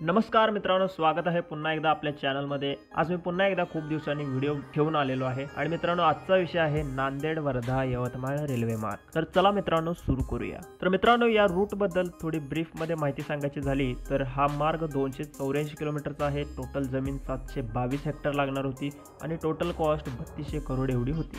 नमस्कार मित्रांनो, स्वागत आहे पुन्हा एकदा आपल्या चॅनलमध्ये। आज मी पुन्हा एकदा खूप दिवसांनी व्हिडिओ घेऊन आलेलो आहे आणि मित्रांनो आजचा विषय आहे नांदेड वर्धा यवतमाळ रेल्वे मार्ग। तर चला मित्रांनो सुरू करूया। तर मित्रांनो या रूट बद्दल थोडी ब्रीफ मध्ये माहिती सांगायची झाली तर हा मार्ग 284 किलोमीटरचा आहे। टोटल जमीन 722 हेक्टर लागणार होती आणि टोटल कॉस्ट 3200 करोड एवढी होती,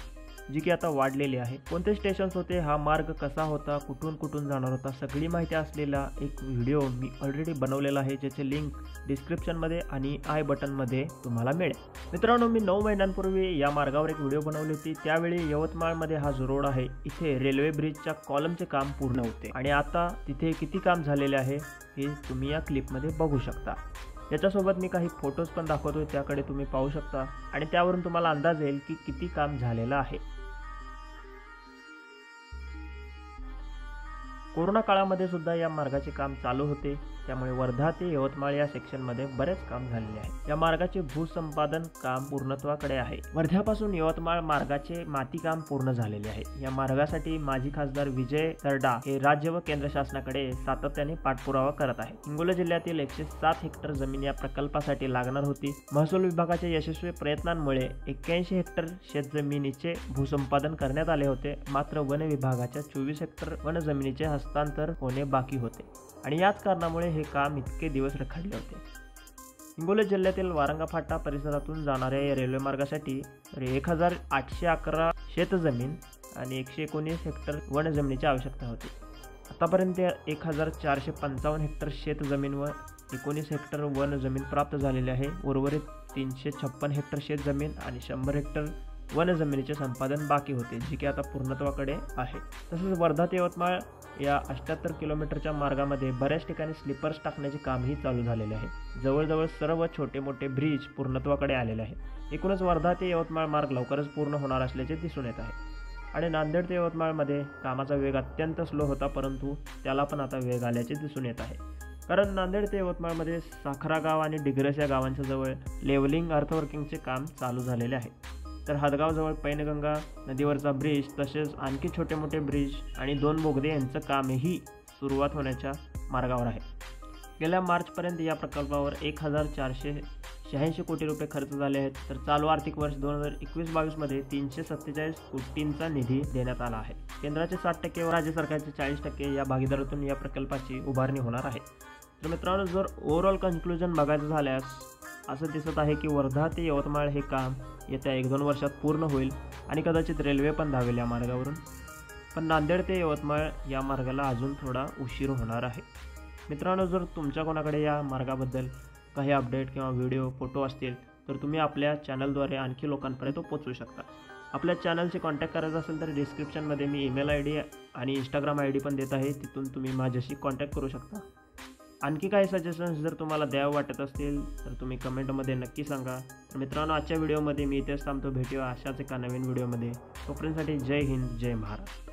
जी की आता वाढलेली आहे। कोणते स्टेशन्स होते, हा मार्ग कसा होता, कुठून कुठून जाणार होता, सगळी माहिती असलेला एक व्हिडिओ मी ऑलरेडी बनवलेला आहे, ज्याचे लिंक डिस्क्रिप्शन मध्ये आणि आय बटन मध्ये तुम्हाला मिळेल। मित्रांनो मी 9 महिन्यांपूर्वी या मार्गावर एक व्हिडिओ बनवली होती। त्यावेळी यवतमाळ मध्ये हा जो रोड आहे इथे रेल्वे ब्रिजच्या कॉलमचे काम पूर्ण होते आणि आता तिथे किती काम झालेले आहे हे तुम्ही या क्लिप मध्ये बघू शकता। याच्यासोबत मी काही फोटोज पण दाखवतोय, त्याकडे तुम्ही पाहू शकता आणि त्यावरून तुम्हाला अंदाज येईल की किती काम झालेलं आहे। कोरोना काळामध्ये सुद्धा या मार्गाचे काम चालू होते, त्यामुळे वर्धा ते यवतमाळ या सेक्शनमध्ये बरेच काम झालेले आहे। या मार्गाचे भूसंपादन काम पूर्णत्वाकडे आहे। वर्ध्यापासून यवतमाळ मार्गाचे माती काम पूर्ण झालेले आहे। या मार्गासाठी माजी खासदार विजय तरडा हे राज्य व केंद्र शासनाकडे सातत्याने पाठपुरावा करत आहे। हिंगोली जिल्ह्यातील 107 हेक्टर जमीन या प्रकल्पासाठी लागणार होती। महसूल विभागाच्या यशस्वी प्रयत्नांमुळे 81 हेक्टर शेतजमिनीचे भूसंपादन करण्यात आले होते, मात्र वन विभागाच्या 24 हेक्टर वन जमिनीचे हस्तांतर होणे बाकी होते आणि याच कारणामुळे हे काम इतके दिवस रखडले होते। हिंगोली जिल्ह्यातील वारंगा फाटा परिसरातून जाणाऱ्या या रेल्वे मार्गासाठी 1811 शेतजमीन आणि 119 हेक्टर वन जमिनीची आवश्यकता होती। आतापर्यंत 1455 हेक्टर शेतजमीन व 19 हेक्टर वन जमीन प्राप्त झालेली आहे। उर्वरित 356 हेक्टर शेतजमीन आणि 100 हेक्टर वन जमिनीचे संपादन बाकी होते, जी की आता पूर्णत्वाकडे आहे। तसेच वर्धा ते यवतमाळ या 78 किलोमीटरच्या मार्गामध्ये बऱ्याच ठिकाणी स्लीपर्स टाकण्याचे कामही चालू झालेले आहे। जवळजवळ सर्व छोटे मोठे ब्रिज पूर्णत्वाकडे आलेले आहे। एकूणच वर्धा ते यवतमाळ मार्ग लवकरच पूर्ण होणार असल्याचे दिसून येत आहे आणि नांदेड ते यवतमाळमध्ये कामाचा वेग अत्यंत स्लो होता, परंतु त्याला पण आता वेग आल्याचे दिसून येत आहे। कारण नांदेड ते यवतमाळमध्ये साखरा गाव आणि डिग्रस या गावांच्या जवळ लेवलिंग अर्थवर्किंगचे काम चालू झालेले आहे। तर हदगावजवळ पैनगंगा नदीवरचा ब्रिज, तसेच आणखी छोटे मोठे ब्रिज आणि 2 बोगदे यांचं कामही सुरुवात होण्याच्या मार्गावर आहे। गेल्या मार्चपर्यंत या प्रकल्पावर 1486 कोटी रुपये खर्च झाले आहेत। तर चालू आर्थिक वर्ष 2021-22 मध्ये 347 कोटींचा निधी देण्यात आला आहे। केंद्राचे 60% व राज्य सरकारचे 40% या भागीदारीतून या प्रकल्पाची उभारणी होणार आहे। तर मित्रांनो जर ओव्हरऑल कन्क्लुजन बघायचं झाल्यास असं दिसत आहे की वर्धा ते यवतमाळ हे काम येत्या 1-2 वर्षात पूर्ण होईल आणि कदाचित रेल्वे पण धावेल या मार्गावरून। पण नांदेड ते यवतमाळ या मार्गाला अजून थोडा उशीर होणार आहे। मित्रांनो जर तुमच्या कोणाकडे या मार्गाबद्दल काही अपडेट किंवा व्हिडिओ फोटो असतील तर तुम्ही आपल्या चॅनलद्वारे आणखी लोकांपर्यंत पोहोचवू शकता। आपल्या चॅनलशी कॉन्टॅक्ट करायचं असेल तर डिस्क्रिप्शनमध्ये मी ईमेल ID आणि इंस्टाग्राम ID पण देत आहे, तिथून तुम्ही माझ्याशी कॉन्टॅक्ट करू शकता। आणखी काही सजेशन्स जर तुम्हाला द्यावं वाटत असतील तर तुम्ही कमेंटमध्ये नक्की सांगा। तर मित्रांनो आजच्या व्हिडिओमध्ये मी इथेच थांबतो, भेटूया अशाच एका नवीन व्हिडिओमध्ये। तोपर्यंतसाठी जय हिंद, जय महाराष्ट्र।